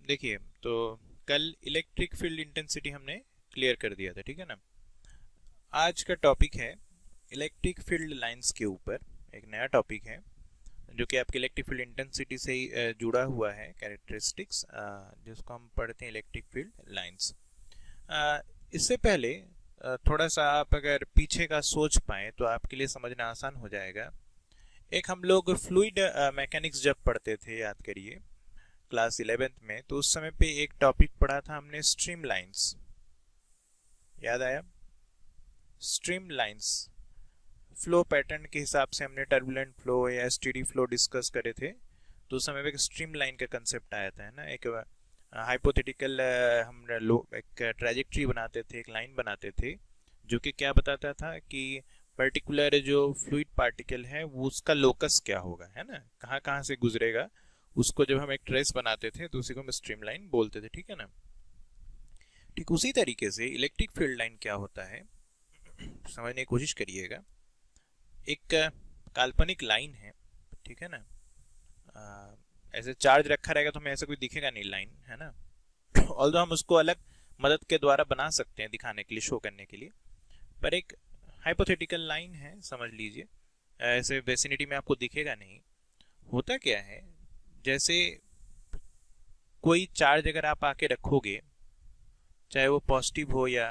देखिए, तो कल इलेक्ट्रिक फील्ड इंटेंसिटी हमने क्लियर कर दिया था, ठीक है ना। आज का टॉपिक है इलेक्ट्रिक फील्ड लाइंस के ऊपर। एक नया टॉपिक है जो कि आपकी इलेक्ट्रिक फील्ड इंटेंसिटी से ही जुड़ा हुआ है, कैरेक्टरिस्टिक्स, जिसको हम पढ़ते हैं इलेक्ट्रिक फील्ड लाइंस। इससे पहले थोड़ा सा आप अगर पीछे का सोच पाए तो आपके लिए समझना आसान हो जाएगा। एक हम लोग फ्लूइड मैकेनिक्स जब पढ़ते थे, याद करिए क्लास 11th में, तो उस समय पे एक टॉपिक पढ़ा था हमने, स्ट्रीम लाइंस। याद आया? स्ट्रीम लाइंस फ्लो पैटर्न के हिसाब से हमने टर्बुलेंट फ्लो या स्टेडी फ्लो डिस्कस करे थे। तो उस समय पे एक स्ट्रीम लाइन का कंसेप्ट आया था, है ना। एक हाइपोथेटिकल हम लोग एक ट्रेजेक्ट्री बनाते थे, एक लाइन बनाते थे, जो कि क्या बताता था कि पर्टिकुलर जो फ्लूइड पार्टिकल है वो उसका लोकस क्या होगा, है ना, कहाँ कहाँ से गुजरेगा। उसको जब हम एक ट्रेस बनाते थे तो उसी को हम स्ट्रीम लाइन बोलते थे, ठीक है ना। ठीक उसी तरीके से इलेक्ट्रिक फील्ड लाइन क्या होता है, समझने की कोशिश करिएगा। एक काल्पनिक लाइन है, ठीक है ना। ऐसे चार्ज रखा रहेगा तो हमें ऐसा कोई दिखेगा नहीं लाइन, है ना। ऑल्दो हम उसको अलग मदद के द्वारा बना सकते हैं दिखाने के लिए, शो करने के लिए, पर एक हाइपोथेटिकल लाइन है, समझ लीजिए। ऐसे वेसिनिटी में आपको दिखेगा नहीं। होता क्या है, जैसे कोई चार्ज अगर आप आके रखोगे, चाहे वो पॉजिटिव हो या,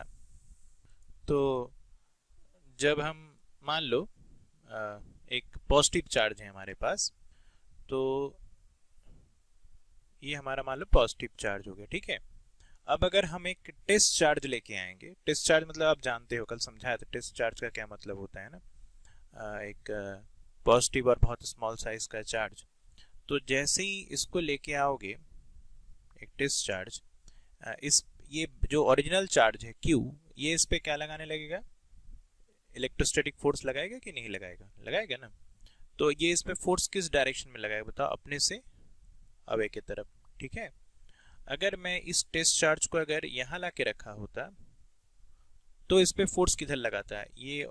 तो जब हम मान लो एक पॉजिटिव चार्ज है हमारे पास, तो ये हमारा मान लो पॉजिटिव चार्ज हो गया, ठीक है। अब अगर हम एक टेस्ट चार्ज लेके आएंगे, टेस्ट चार्ज मतलब आप जानते हो, कल समझाया था टेस्ट चार्ज का क्या मतलब होता है ना। एक पॉजिटिव और बहुत स्मॉल साइज का चार्ज। तो जैसे ही इसको लेके आओगे, एक टेस्ट चार्ज, इस ये जो ओरिजिनल चार्ज है Q, ये इस पे क्या लगाने लगेगा, इलेक्ट्रोस्टैटिक फोर्स लगाएगा कि नहीं लगाएगा, लगाएगा ना। तो ये इस पे फोर्स किस डायरेक्शन में लगाएगा बताओ, अपने से अवे की तरफ, ठीक है। अगर मैं इस टेस्ट चार्ज को अगर यहां ला के रखा होता तो इस पे फोर्स किधर लगाता है, ये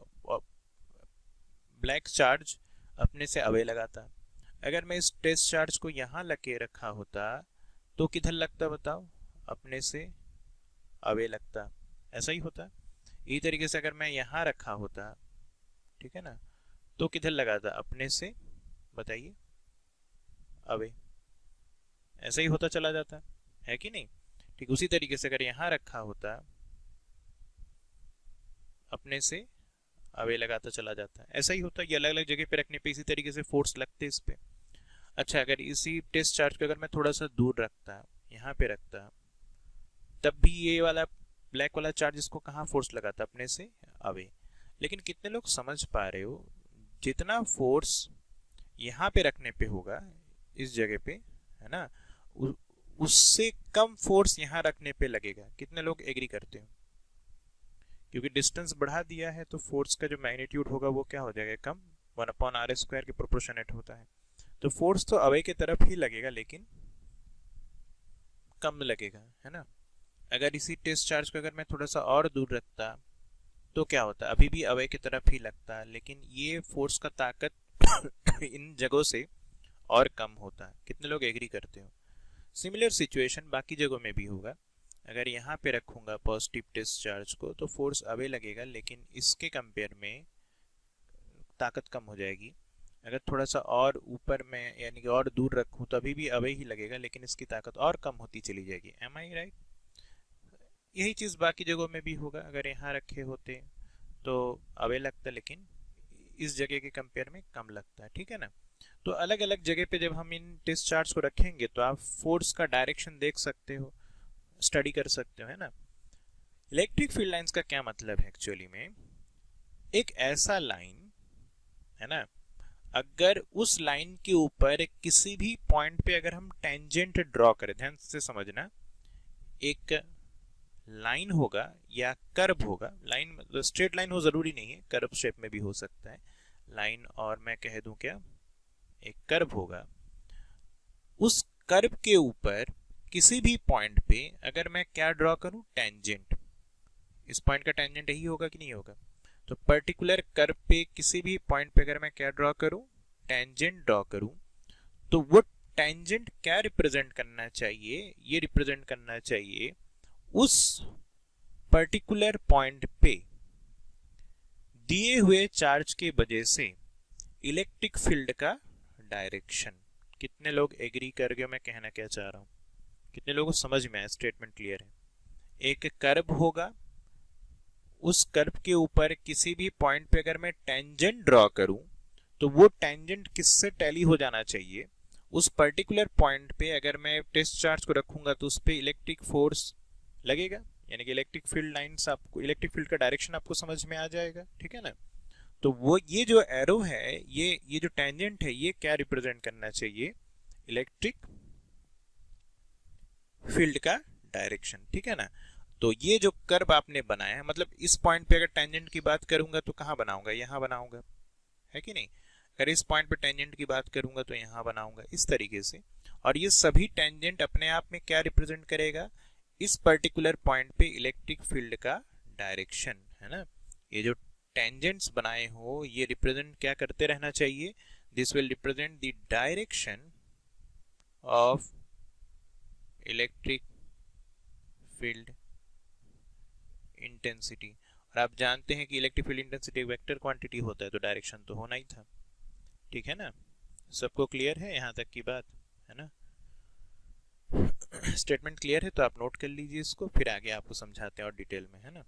ब्लैक चार्ज अपने से अवे लगाता। अगर मैं इस टेस्ट चार्ज को यहां लगे रखा होता तो किधर लगता बताओ, अपने से अवे लगता। ऐसा ही होता। इसी तरीके से अगर मैं यहां रखा होता, ठीक है ना, तो किधर लगाता, अपने से, बताइए, अवे। ऐसा ही होता चला जाता है कि नहीं। ठीक उसी तरीके से अगर यहां रखा होता, अपने से अवे लगाता चला जाता है, ऐसा ही होता। ये अलग अलग जगह पे रखने पे इसी तरीके से फोर्स लगते इस पे। अच्छा, अगर इसी टेस्ट चार्ज को अगर मैं थोड़ा सा दूर रखता, यहाँ पे रखता, तब भी ये वाला ब्लैक वाला चार्ज इसको कहाँ फोर्स लगाता, अपने से अवे। लेकिन कितने लोग समझ पा रहे हो, जितना फोर्स यहाँ पे रखने पे होगा, इस जगह पे, है ना, उससे कम फोर्स यहाँ रखने पे लगेगा। कितने लोग एग्री करते हो? क्योंकि डिस्टेंस बढ़ा दिया है तो फोर्स का जो मैग्नीट्यूड होगा वो क्या हो जाएगा, कम, 1/r² के प्रोपोर्शनेट होता है। तो फोर्स तो अवे की तरफ ही लगेगा, लेकिन कम लगेगा, है ना। अगर इसी टेस्ट चार्ज को अगर मैं थोड़ा सा और दूर रखता तो क्या होता, अभी भी अवे की तरफ ही लगता, लेकिन ये फोर्स का ताकत इन जगहों से और कम होता है। कितने लोग एग्री करते हो? सिमिलर सिचुएशन बाकी जगहों में भी होगा। अगर यहाँ पे रखूंगा पॉजिटिव टेस्ट चार्ज को तो फोर्स अवे लगेगा, लेकिन इसके कंपेयर में ताकत कम हो जाएगी। अगर थोड़ा सा और ऊपर में यानी कि और दूर रखूं तो अभी भी अवे ही लगेगा, लेकिन इसकी ताकत और कम होती चली जाएगी। एम आई राइट? यही चीज बाकी जगहों में भी होगा। अगर यहाँ रखे होते तो अवे लगता, लेकिन इस जगह के कंपेयर में कम लगता है, ठीक है ना। तो अलग अलग जगह पे जब हम इन टेस्ट चार्ज को रखेंगे तो आप फोर्स का डायरेक्शन देख सकते हो, स्टडी कर सकते हो, है ना। इलेक्ट्रिक फील्ड लाइंस का क्या मतलब है एक्चुअली में, एक ऐसा लाइन, है ना, अगर उस लाइन के ऊपर किसी भी पॉइंट पे अगर हम टेंजेंट ड्रॉ करें, ध्यान से समझना, एक लाइन होगा या कर्व होगा, लाइन मतलब स्ट्रेट लाइन हो जरूरी नहीं है, कर्व शेप में भी हो सकता है लाइन, और मैं कह दूं क्या, एक कर्व होगा। उस कर्व के ऊपर किसी भी पॉइंट पे अगर मैं क्या ड्रॉ करूं, टेंजेंट, इस पॉइंट का टेंजेंट यही होगा कि नहीं होगा। तो पर्टिकुलर कर्व पे किसी भी पॉइंट पे अगर मैं क्या ड्रॉ करूं, टेंजेंट ड्रॉ करूं, तो वो टेंजेंट क्या रिप्रेजेंट करना चाहिए, ये रिप्रेजेंट करना चाहिए उस पर्टिकुलर पॉइंट पे दिए हुए चार्ज के वजह से इलेक्ट्रिक फील्ड का डायरेक्शन। कितने लोग एग्री कर गए मैं कहना क्या चाह रहा हूं? कितने लोगों को समझ में आया? स्टेटमेंट क्लियर है? एक कर्व होगा, उस कर्व के ऊपर किसी भी पॉइंट पे अगर मैं टेंजेंट ड्रॉ करूं तो वो टेंजेंट किससे टैली हो जाना चाहिए? उस पर्टिकुलर पॉइंट पे अगर मैं टेस्ट चार्ज को रखूंगा तो उस पे इलेक्ट्रिक फोर्स लगेगा, यानी कि इलेक्ट्रिक फील्ड लाइंस आपको, इलेक्ट्रिक फील्ड का डायरेक्शन आपको समझ में आ जाएगा। ठीक है ना? तो वो ये जो एरो है, ये जो टेंजेंट है, ये क्या रिप्रेजेंट करना चाहिए? इलेक्ट्रिक फील्ड का डायरेक्शन। ठीक है ना? तो ये जो कर्व आपने बनाया है, मतलब इस पॉइंट पे अगर टेंजेंट की बात करूंगा तो कहां बनाऊंगा? यहां बनाऊंगा, है कि नहीं? अगर इस पॉइंट पे टेंजेंट की बात करूंगा तो यहां बनाऊंगा, इस तरीके से। और ये सभी टेंजेंट अपने आप में क्या रिप्रेजेंट करेगा? इस पर्टिकुलर पॉइंट पे इलेक्ट्रिक फील्ड का डायरेक्शन, है ना? ये जो टेंजेंट्स बनाए हो ये रिप्रेजेंट क्या करते रहना चाहिए? This will represent the direction of electric field intensity. और आप जानते हैं कि इलेक्ट्रिक फील्ड इंटेंसिटी एक वेक्टर क्वांटिटी होता है, तो डायरेक्शन तो होना ही था। ठीक है ना? सबको क्लियर है यहां तक की बात, है ना? स्टेटमेंट क्लियर है तो आप नोट कर लीजिए इसको, फिर आगे आपको समझाते हैं और डिटेल में, है ना?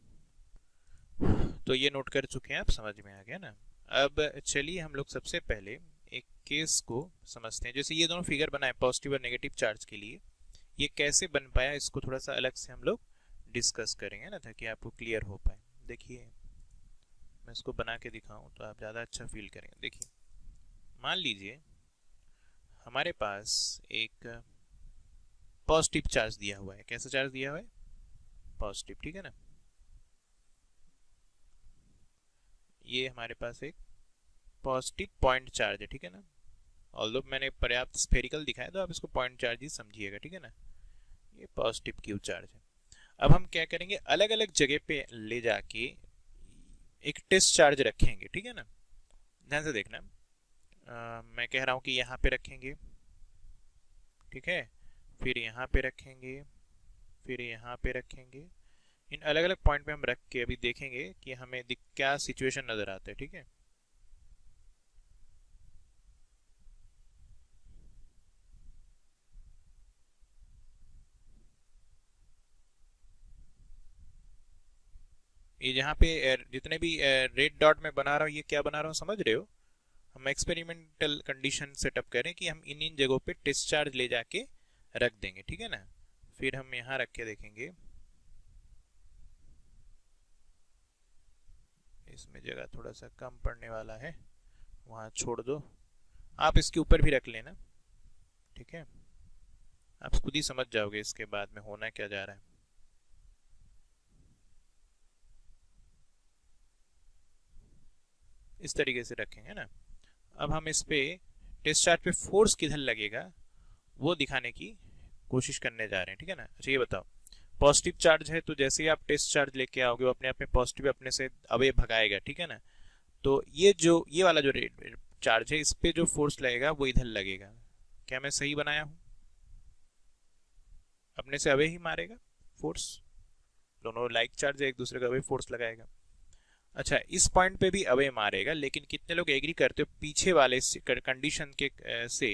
तो ये नोट कर चुके हैं आप, समझ में आ गया ना? अब चलिए हम लोग सबसे पहले एक केस को समझते हैं। जैसे ये दोनों फिगर बनाए पॉजिटिव और नेगेटिव चार्ज के लिए, ये कैसे बन पाया इसको थोड़ा सा अलग से हम लोग डिस्कस करेंगे ना, ताकि आपको क्लियर हो पाए। देखिए मैं इसको बना के दिखाऊं तो आप ज़्यादा अच्छा फील करेंगे। देखिए मान लीजिए हमारे पास एक पॉजिटिव चार्ज दिया हुआ है। कैसा चार्ज दिया हुआ है? पॉजिटिव। ठीक है ना? ये हमारे पास एक पॉजिटिव पॉइंट चार्ज है। ठीक है ना? ऑल्दो मैंने पर्याप्त स्फेरिकल दिखाया तो आप इसको पॉइंट चार्ज ही समझिएगा। ठीक है ना? ये पॉजिटिव क्यू चार्ज है। अब हम क्या करेंगे, अलग अलग जगह पे ले जाके एक टेस्ट चार्ज रखेंगे। ठीक है ना? ध्यान से देखना, मैं कह रहा हूं कि यहाँ पे रखेंगे, ठीक है, फिर यहाँ पे रखेंगे, फिर यहाँ पे रखेंगे। इन अलग अलग पॉइंट पे हम रख के अभी देखेंगे कि हमें क्या सिचुएशन नजर आता है। ठीक है? ये जहाँ पे जितने भी रेड डॉट में बना रहा हूँ, ये क्या बना रहा हूँ समझ रहे हो? हम एक्सपेरिमेंटल कंडीशन सेटअप करें कि हम इन जगहों पे टेस्ट चार्ज ले जाके रख देंगे। ठीक है ना? फिर हम यहाँ रख के देखेंगे, इसमें जगह थोड़ा सा कम पड़ने वाला है, वहां छोड़ दो। आप इसके ऊपर भी रख लेना। ठीक है? आप खुद ही समझ जाओगे इसके बाद में होना क्या जा रहा है। इस तरीके से रखेंगे ना। अब हम इस पे टेस्ट चार्ज पे फोर्स किधर लगेगा वो दिखाने की कोशिश करने जा रहे हैं। ठीक है ना? अच्छा ये बताओ, पॉजिटिव चार्ज है तो जैसे ही आप टेस्ट चार्ज लेके आओगे वो अपने आप में पॉजिटिव अपने से अवे भगाएगा। ठीक है ना? तो ये वाला जो रेड चार्ज है, इस पे जो फोर्स लगेगा वो इधर लगेगा। क्या मैं सही बनाया हूं? अपने से अवे ही मारेगा फोर्स, दोनों लाइक चार्ज है, एक दूसरे का अवे फोर्स लगाएगा। अच्छा इस पॉइंट पे भी अवे मारेगा, लेकिन कितने लोग एग्री करते हो पीछे वाले कंडीशन के से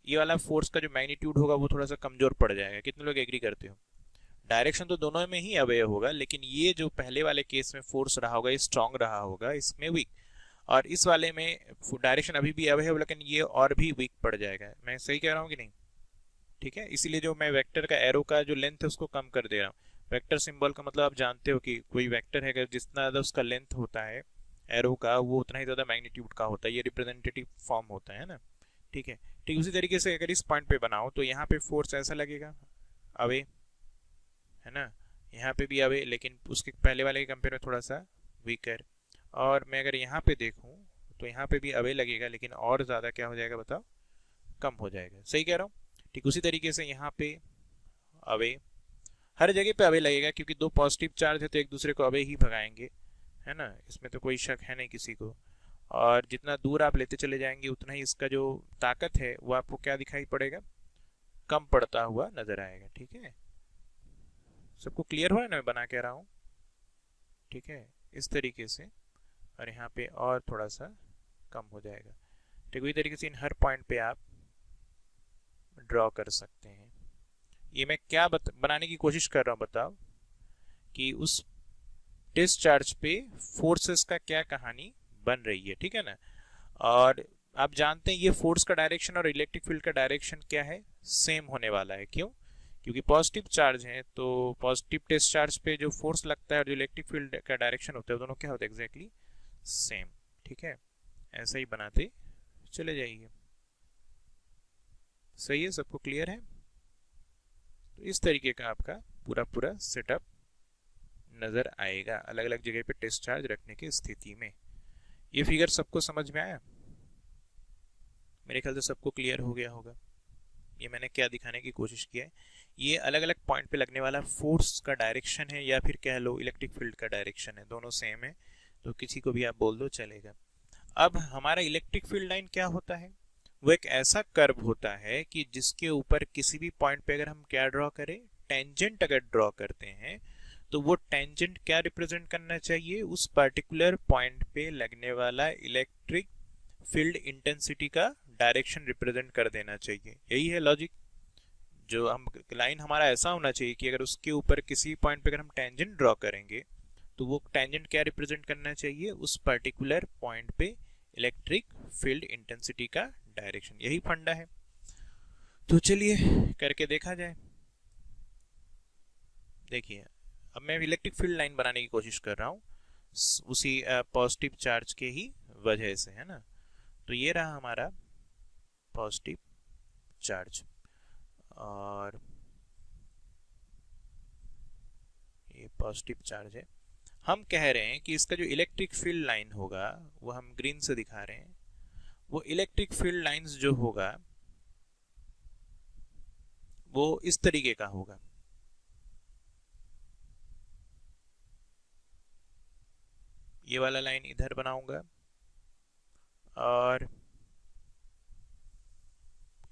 ये वाला फोर्स का जो मैग्नीट्यूड होगा वो थोड़ा सा कमजोर पड़ जाएगा? कितने लोग एग्री करते हो? डायरेक्शन तो दोनों में ही अवे होगा, लेकिन ये जो पहले वाले केस में फोर्स रहा होगा ये स्ट्रांग रहा होगा, इसमें वीक, और इस वाले में डायरेक्शन अभी भी अवे है लेकिन ये और भी वीक पड़ जाएगा। मैं सही कह रहा हूँ कि नहीं? ठीक है? इसीलिए जो मैं वेक्टर का एरो का जो लेंथ है उसको कम कर दे रहा हूँ। वेक्टर सिंबल का मतलब आप जानते हो कि कोई वेक्टर है, जितना ज़्यादा उसका लेंथ होता है एरो का, वो उतना ही ज़्यादा मैग्नीट्यूड का होता है। ये रिप्रेजेंटेटिव फॉर्म होता है ना? ठीक है? ठीक उसी तरीके से अगर इस पॉइंट पे बनाओ तो यहाँ पे फोर्स ऐसा लगेगा, अवे, है ना? यहाँ पे भी अवे, लेकिन उसके पहले वाले के कंपेयर में थोड़ा सा वीकर। और मैं अगर यहाँ पे देखूँ तो यहाँ पे भी अवे लगेगा, लेकिन और ज़्यादा क्या हो जाएगा बताओ? कम हो जाएगा। सही कह रहा हूँ? ठीक उसी तरीके से यहाँ पे अवे, हर जगह पे अवे लगेगा, क्योंकि दो पॉजिटिव चार्ज है तो एक दूसरे को अवे ही भगाएंगे, है ना? इसमें तो कोई शक है नहीं किसी को। और जितना दूर आप लेते चले जाएंगे उतना ही इसका जो ताकत है वो आपको क्या दिखाई पड़ेगा, कम पड़ता हुआ नजर आएगा। ठीक है, सबको क्लियर हो रहा है ना मैं बना के रहा हूँ? ठीक है, इस तरीके से, और यहाँ पे और थोड़ा सा कम हो जाएगा। ठीक, वही तरीके से इन हर पॉइंट पे आप ड्रॉ कर सकते हैं। ये मैं क्या बनाने की कोशिश कर रहा हूँ बताओ, कि उस टेस्ट चार्ज पे फोर्सेस का क्या कहानी बन रही है। ठीक है ना, और आप जानते हैं ये फोर्स का डायरेक्शन और इलेक्ट्रिक फील्ड का डायरेक्शन क्या है, सेम होने वाला है। क्यों? क्योंकि पॉजिटिव चार्ज है, तो पॉजिटिव टेस्ट चार्ज पे जो फोर्स लगता है और जो इलेक्ट्रिक फील्ड का डायरेक्शन होता है दोनों क्या होता है, एग्जैक्टली सेम। ठीक है, ऐसा ही बनाते चले जाइए। सही है, सबको क्लियर है? तो इस तरीके का आपका पूरा पूरा सेटअप नजर आएगा अलग अलग जगह पे टेस्ट चार्ज रखने की स्थिति में। ये फिगर सबको समझ में आया? मेरे ख्याल से सबको क्लियर हो गया होगा। ये मैंने क्या दिखाने की कोशिश की है, ये अलग अलग पॉइंट पे लगने वाला फोर्स का डायरेक्शन है, या फिर कह लो इलेक्ट्रिक फील्ड का डायरेक्शन है, दोनों सेम है, तो किसी को भी आप बोल दो चलेगा। अब हमारा इलेक्ट्रिक फील्ड लाइन क्या होता है, वो एक ऐसा कर्व होता है कि जिसके ऊपर किसी भी पॉइंट पे अगर हम क्या ड्रॉ करें, टेंजेंट अगर ड्रॉ करते हैं, तो वो टेंजेंट क्या रिप्रेजेंट करना चाहिए, उस पर्टिकुलर पॉइंट पे लगने वाला इलेक्ट्रिक फील्ड इंटेंसिटी का डायरेक्शन रिप्रेजेंट कर देना चाहिए। यही है लॉजिक। जो हम लाइन हमारा ऐसा होना चाहिए कि अगर उसके ऊपर किसी पॉइंट पे अगर हम टेंजेंट ड्रॉ करेंगे तो वो टेंजेंट क्या रिप्रेजेंट करना चाहिए, उस पर्टिकुलर पॉइंट पे इलेक्ट्रिक फील्ड इंटेंसिटी का डायरेक्शन। यही फंडा है। तो चलिए करके देखा जाए। देखिए, अब मैं इलेक्ट्रिक फील्ड लाइन बनाने की कोशिश कर रहा हूँ उसी पॉजिटिव चार्ज के ही वजह से, है ना। तो ये रहा हमारा पॉजिटिव चार्ज, और ये पॉजिटिव चार्ज है। हम कह रहे हैं कि इसका जो इलेक्ट्रिक फील्ड लाइन होगा वो हम ग्रीन से दिखा रहे हैं। वो इलेक्ट्रिक फील्ड लाइंस जो होगा वो इस तरीके का होगा। ये वाला लाइन इधर बनाऊंगा, और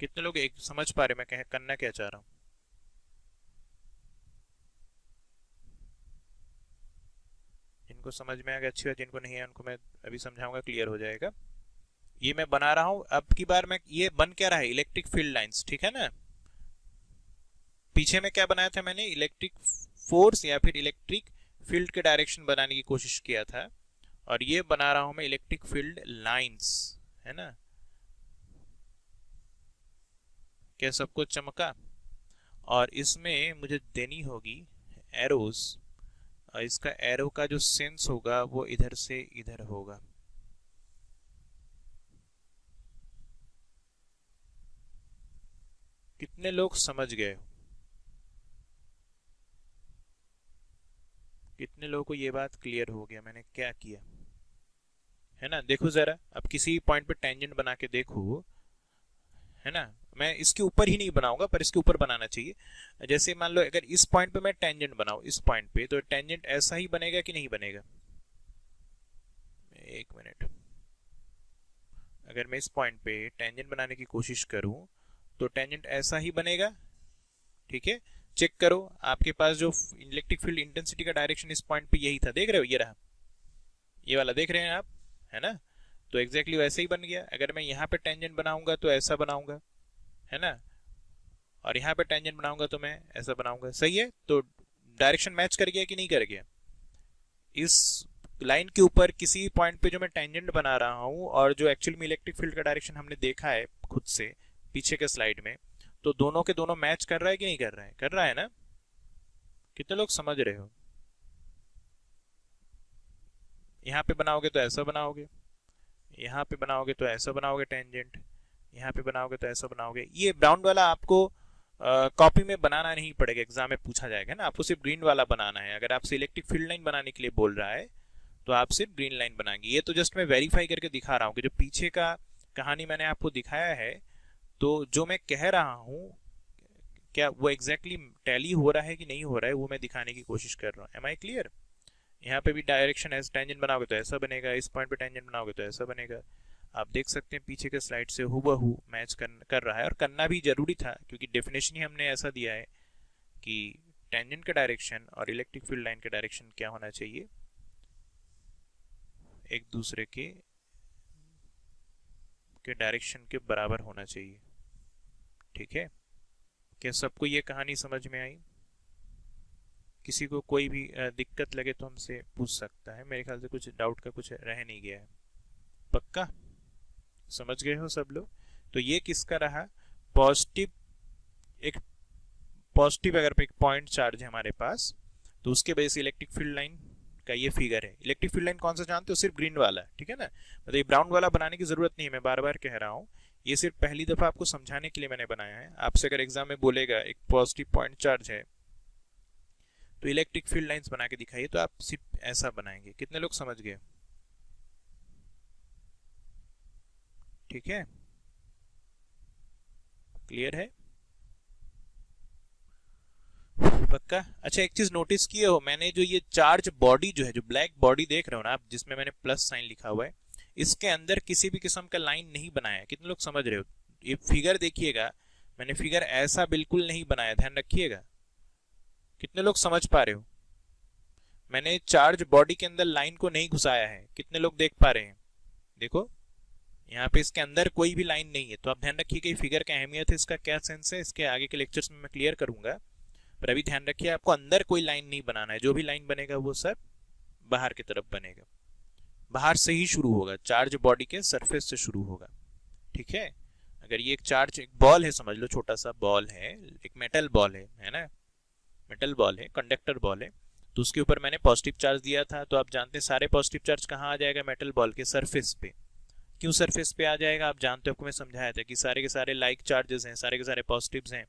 कितने लोग एक समझ पा रहे मैं करना क्या चाह रहा हूं? जिनको समझ में आ गया अच्छी बात, जिनको नहीं है उनको मैं अभी समझाऊंगा, क्लियर हो जाएगा। ये मैं बना रहा हूं, अब की बार मैं ये बन क्या रहा है, इलेक्ट्रिक फील्ड लाइंस। ठीक है ना, पीछे में क्या बनाया था मैंने, इलेक्ट्रिक फोर्स या फिर इलेक्ट्रिक फील्ड के डायरेक्शन बनाने की कोशिश किया था, और ये बना रहा हूं मैं इलेक्ट्रिक फील्ड लाइंस, है ना। क्या सबको चमका? और इसमें मुझे देनी होगी एरोज, और इसका एरो का जो सेंस होगा वो इधर से इधर होगा। कितने लोग समझ गए? कितने लोगों को ये बात क्लियर हो गया मैंने क्या किया, है ना। देखो जरा, अब किसी पॉइंट पे टेंजेंट बना के देखो, है ना। मैं इसके ऊपर ही नहीं बनाऊंगा, पर इसके ऊपर बनाना चाहिए। जैसे मान लो अगर इस पॉइंट पे मैं टेंजेंट बनाऊं इस पॉइंट पे, तो टेंजेंट ऐसा ही बनेगा कि नहीं बनेगा? एक मिनट, अगर मैं इस पॉइंट पे टेंजेंट बनाने की कोशिश करूं तो टेंजेंट ऐसा ही बनेगा। ठीक है, चेक करो, आपके पास जो इलेक्ट्रिक फील्ड इंटेंसिटी का डायरेक्शन इस पॉइंट पे यही था, देख रहे हो, ये रहा, ये वाला देख रहे हैं आप, है ना। तो एग्जैक्टली वैसे ही बन गया। अगर मैं यहाँ पे टेंजेंट बनाऊंगा तो ऐसा बनाऊंगा, है ना, और यहाँ पे टेंजेंट बनाऊंगा तो मैं ऐसा बनाऊंगा। सही है, तो डायरेक्शन मैच कर गया कि नहीं कर गया? इस लाइन के ऊपर किसी पॉइंट पे जो मैं टेंजेंट बना रहा हूं और जो एक्चुअली में इलेक्ट्रिक फील्ड का डायरेक्शन हमने देखा है खुद से पीछे के स्लाइड में, तो दोनों के दोनों मैच कर रहा है कि नहीं कर रहा है? कर रहा है ना। कितने लोग समझ रहे हो? यहाँ पे बनाओगे तो ऐसा बनाओगे, यहाँ पे बनाओगे तो ऐसा बनाओगे टेंजेंट, यहाँ पे बनाओगे तो ऐसा बनाओगे। ये ब्राउन वाला आपको कॉपी में बनाना नहीं पड़ेगा, एग्जाम में पूछा जाएगा ना, आपको सिर्फ ग्रीन वाला बनाना है। अगर आपसे इलेक्ट्रिक फील्ड लाइन बनाने के लिए बोल रहा है तो आप सिर्फ ग्रीन लाइन बनाएंगे। ये तो जस्ट मैं वेरीफाई करके दिखा रहा हूँ कि जो पीछे का कहानी मैंने आपको दिखाया है, तो जो मैं कह रहा हूँ क्या वो एग्जैक्टली टैली हो रहा है कि नहीं हो रहा है, वो मैं दिखाने की कोशिश कर रहा हूँ। Am I clear? यहाँ पे भी डायरेक्शन एज टेंजेंट बनाओगे तो ऐसा बनेगा, इस पॉइंट पे टेंजेंट बनाओगे तो ऐसा बनेगा। आप देख सकते हैं पीछे के स्लाइड से हूबहू मैच कर रहा है, और करना भी जरूरी था क्योंकि डेफिनेशन ही हमने ऐसा दिया है कि टेंजेंट का डायरेक्शन और इलेक्ट्रिक फील्ड लाइन का डायरेक्शन क्या होना चाहिए, एक दूसरे के डायरेक्शन के बराबर होना चाहिए। ठीक है, क्या सबको ये कहानी समझ में आई? किसी को कोई भी दिक्कत लगे तो हमसे पूछ सकता है, मेरे ख्याल से कुछ डाउट का कुछ रह नहीं गया है। पक्का समझ गए हो सब लोग? तो ये किसका रहा? पॉजिटिव, एक पॉजिटिव अगर एक पॉइंट चार्ज है हमारे पास तो उसके वजह से इलेक्ट्रिक फील्ड लाइन का ये फिगर है। इलेक्ट्रिक फील्ड लाइन कौन सा जानते हो? सिर्फ ग्रीन वाला, ठीक है ना। मतलब ये ब्राउन वाला बनाने की जरूरत नहीं है, मैं बार बार कह रहा हूँ, ये सिर्फ पहली दफा आपको समझाने के लिए मैंने बनाया है। आपसे अगर एग्जाम में बोलेगा एक पॉजिटिव पॉइंट चार्ज है तो इलेक्ट्रिक फील्ड लाइंस बना के दिखाइए, तो आप सिर्फ ऐसा बनाएंगे। कितने लोग समझ गए? ठीक है, क्लियर है? पक्का? अच्छा, एक चीज नोटिस किए हो, मैंने जो ये चार्ज बॉडी जो है, जो ब्लैक बॉडी देख रहे हो ना आप, जिसमें मैंने प्लस साइन लिखा हुआ है, इसके अंदर किसी भी किस्म का लाइन नहीं बनाया। कितने लोग समझ रहे हो? ये फिगर देखिएगा, मैंने फिगर ऐसा बिल्कुल नहीं बनाया, ध्यान रखिएगा। कितने लोग समझ पा रहे हो? मैंने चार्ज बॉडी के अंदर लाइन को नहीं घुसाया है। कितने लोग देख पा रहे हैं? देखो, यहाँ पे इसके अंदर कोई भी लाइन नहीं है। तो आप ध्यान रखिए कि फिगर का अहमियत है, इसका क्या सेंस है, इसके आगे के लेक्चर्स में मैं क्लियर करूंगा। पर अभी ध्यान रखिए, आपको अंदर कोई लाइन नहीं बनाना है। जो भी लाइन बनेगा वो सब बाहर की तरफ बनेगा, बाहर से ही शुरू होगा, चार्ज बॉडी के सरफेस से शुरू होगा। ठीक है, अगर ये एक चार्ज, एक बॉल है समझ लो, छोटा सा बॉल है, एक मेटल बॉल है ना, मेटल बॉल है, कंडक्टर बॉल है, तो उसके ऊपर मैंने पॉजिटिव चार्ज दिया था। तो आप जानते हैं सारे पॉजिटिव चार्ज कहाँ आ जाएगा? मेटल बॉल के सरफेस पे। क्यों सरफेस पे आ जाएगा? आप जानते हो, आपको मैं समझाया था कि सारे के सारे लाइक चार्जेस हैं, सारे के सारे पॉजिटिव्स हैं,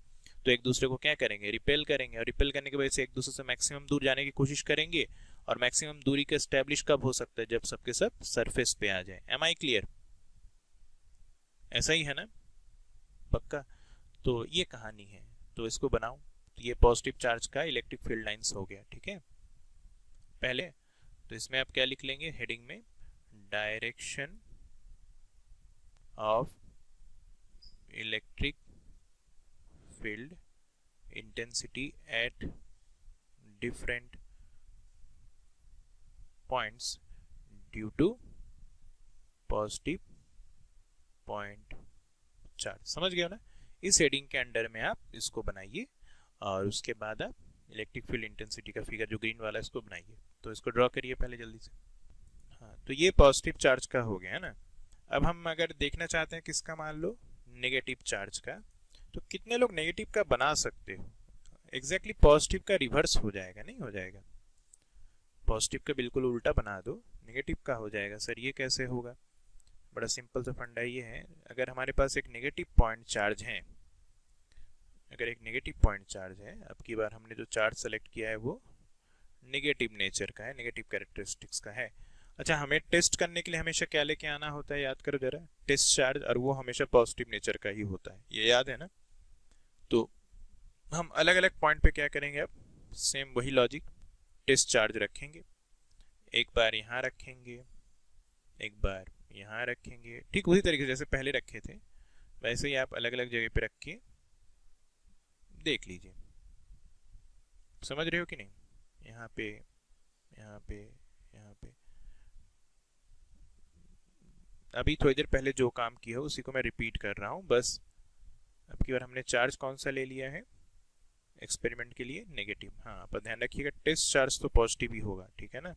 तो एक दूसरे को क्या करेंगे? रिपेल करेंगे, और रिपेल करने की वजह से एक दूसरे से मैक्सिमम दूर जाने की कोशिश करेंगे। और मैक्सिमम दूरी का एस्टेब्लिश कब हो सकता है? जब सबके सब सरफेस पे आ जाए। Am I clear? ऐसा ही है ना? पक्का? तो ये कहानी है, तो इसको बनाओ। तो ये पॉजिटिव चार्ज का इलेक्ट्रिक फील्ड लाइंस हो गया। ठीक है, पहले तो इसमें आप क्या लिख लेंगे हेडिंग में? Direction of electric field intensity at different points due to positive point charge. समझ गए हो ना? इस हेडिंग के अंडर में आप इसको बनाइए, और उसके बाद आप इलेक्ट्रिक फील्ड इंटेंसिटी का फिगर जो ग्रीन वाला है इसको बनाइए। तो इसको ड्रॉ करिए पहले जल्दी से। हाँ, तो ये पॉजिटिव चार्ज का हो गया है ना। अब हम अगर देखना चाहते हैं किसका, मान लो नेगेटिव चार्ज का, तो कितने लोग नेगेटिव का बना सकते हो? एग्जैक्टली पॉजिटिव का रिवर्स हो जाएगा, नहीं हो जाएगा? पॉजिटिव का बिल्कुल उल्टा बना दो, नेगेटिव का हो जाएगा। सर ये कैसे होगा? बड़ा सिंपल सा फंडा ये है, अगर हमारे पास एक नेगेटिव पॉइंट चार्ज है, अगर एक नेगेटिव पॉइंट चार्ज है, अब की बार हमने जो चार्ज सेलेक्ट किया है वो नेगेटिव नेचर का है, नेगेटिव कैरेक्टरिस्टिक्स का है। अच्छा, हमें टेस्ट करने के लिए हमेशा क्या लेके आना होता है? याद करो जरा, टेस्ट चार्ज, और वो हमेशा पॉजिटिव नेचर का ही होता है, ये याद है ना? तो हम अलग अलग पॉइंट पे क्या करेंगे? अब सेम वही लॉजिक, टेस्ट चार्ज रखेंगे, एक बार यहाँ रखेंगे, एक बार यहाँ रखेंगे, ठीक उसी तरीके से जैसे पहले रखे थे वैसे ही आप अलग अलग जगह पे रख के देख लीजिए। समझ रहे हो कि नहीं? यहाँ पे, यहाँ पे, यहाँ पे। अभी थोड़ी देर पहले जो काम किया उसी को मैं रिपीट कर रहा हूँ बस। अब की बार हमने चार्ज कौन सा ले लिया है एक्सपेरिमेंट के लिए? नेगेटिव। हाँ, पर ध्यान रखिएगा टेस्ट चार्ज तो पॉजिटिव ही होगा, ठीक है ना?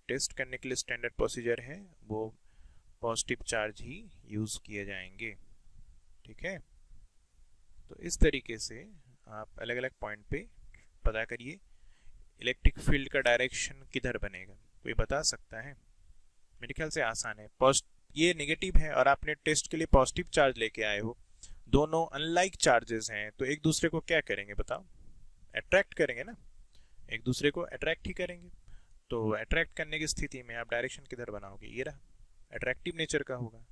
टेस्ट करने के लिए स्टैंडर्ड प्रोसीजर है, वो पॉजिटिव चार्ज ही यूज किए जाएंगे। ठीक है, तो इस तरीके से आप अलग अलग पॉइंट पे पता करिए इलेक्ट्रिक फील्ड का डायरेक्शन किधर बनेगा। कोई बता सकता है? मेरे ख्याल से आसान है। ये नेगेटिव है और आपने टेस्ट के लिए पॉजिटिव चार्ज लेके आए हो, दोनों अनलाइक चार्जेस हैं, तो एक दूसरे को क्या करेंगे बताओ? अट्रैक्ट करेंगे ना, एक दूसरे को अट्रैक्ट ही करेंगे। तो अट्रैक्ट करने की स्थिति में आप डायरेक्शन किधर बनाओगे? ये रहा, अट्रैक्टिव नेचर का होगा।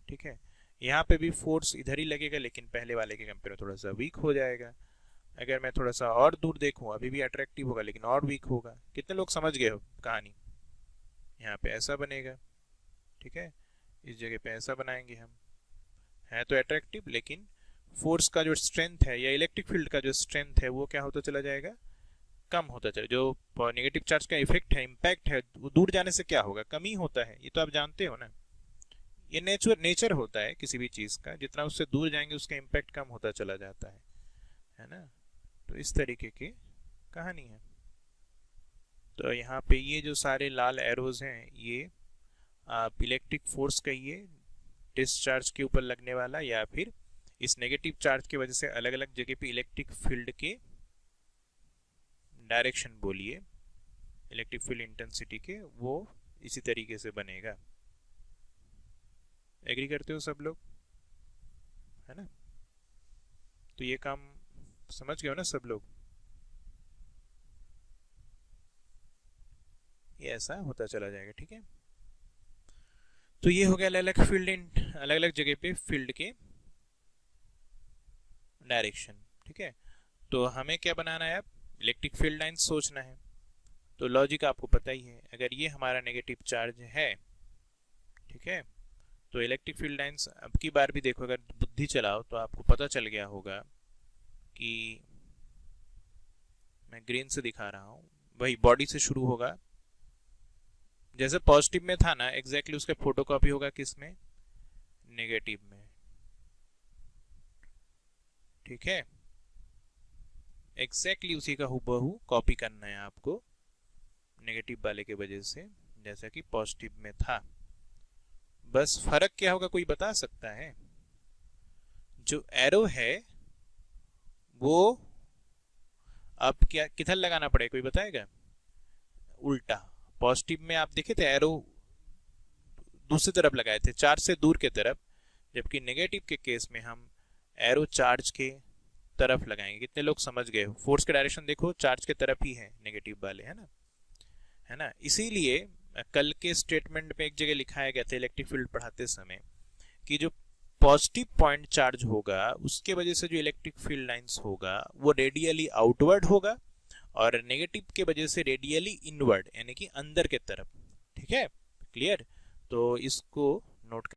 ठीक है, यहाँ पे भी फोर्स इधर ही लगेगा, लेकिन पहले वाले के कंपेयर में थोड़ा सा वीक हो जाएगा। अगर मैं थोड़ा सा और दूर देखूं अभी भी अट्रैक्टिव होगा लेकिन और वीक होगा। कितने लोग समझ गए हो कहानी? यहाँ पे ऐसा बनेगा, ठीक है, इस जगह पे ऐसा बनाएंगे हम। है तो अट्रैक्टिव लेकिन फोर्स का जो स्ट्रेंथ है या इलेक्ट्रिक फील्ड का जो स्ट्रेंथ है वो क्या होता चला जाएगा, कम होता चले। जो नेगेटिव चार्ज का इफेक्ट है, इम्पैक्ट है, वो दूर जाने से क्या होगा, कमी होता है। ये तो आप जानते हो ना, ये नेचर होता है किसी भी चीज का, जितना उससे दूर जाएंगे उसका इम्पैक्ट कम होता चला जाता है ना। तो इस तरीके की कहानी है। तो यहाँ पे ये जो सारे लाल एरोज हैं ये आप इलेक्ट्रिक फोर्स कहिए, डिस्चार्ज के ऊपर लगने वाला, या फिर इस नेगेटिव चार्ज की वजह से अलग अलग जगह पे इलेक्ट्रिक फील्ड के डायरेक्शन बोलिए, इलेक्ट्रिक फील्ड इंटेंसिटी के, वो इसी तरीके से बनेगा। एग्री करते हो सब लोग, है ना? तो ये काम समझ गए हो ना सब लोग? ये ऐसा होता चला जाएगा, ठीक है। तो ये हो गया अलग अलग फील्ड, अलग अलग जगह पे फील्ड के डायरेक्शन, ठीक है। तो हमें क्या बनाना है अब, इलेक्ट्रिक फील्ड लाइन सोचना है। तो लॉजिक आपको पता ही है, अगर ये हमारा नेगेटिव चार्ज है, ठीक है, तो इलेक्ट्रिक फील्ड लाइंस अब की बार भी देखो, अगर बुद्धि चलाओ तो आपको पता चल गया होगा कि मैं ग्रीन से दिखा रहा हूं, वही बॉडी से शुरू होगा। जैसे पॉजिटिव में था ना, एग्जैक्टली उसका फोटोकॉपी होगा किसमें, नेगेटिव में, ठीक है। एग्जैक्टली उसी का हूबहू कॉपी करना है आपको नेगेटिव वाले के वजह से, जैसा कि पॉजिटिव में था। बस फर्क क्या होगा कोई बता सकता है? जो एरो है वो अब क्या किधर लगाना पड़ेगा, कोई बताएगा? उल्टा, पॉजिटिव में आप देखे थे एरो दूसरी तरफ लगाए थे, चार्ज से दूर के तरफ, जबकि नेगेटिव के केस में हम एरो चार्ज के तरफ लगाएंगे। कितने लोग समझ गए हो? फोर्स के डायरेक्शन देखो चार्ज के तरफ ही है नेगेटिव वाले, है ना। इसीलिए कल के स्टेटमेंट में एक जगह लिखाया गया था इलेक्ट्रिक फील्ड पढ़ाते समय कि जो पॉजिटिव पॉइंट चार्ज होगा उसके वजह से जो इलेक्ट्रिक फील्ड लाइंस होगा वो रेडियली आउटवर्ड होगा, और नेगेटिव के वजह से रेडियली इनवर्ड, यानी कि अंदर के तरफ, ठीक है। क्लियर? तो इसको नोट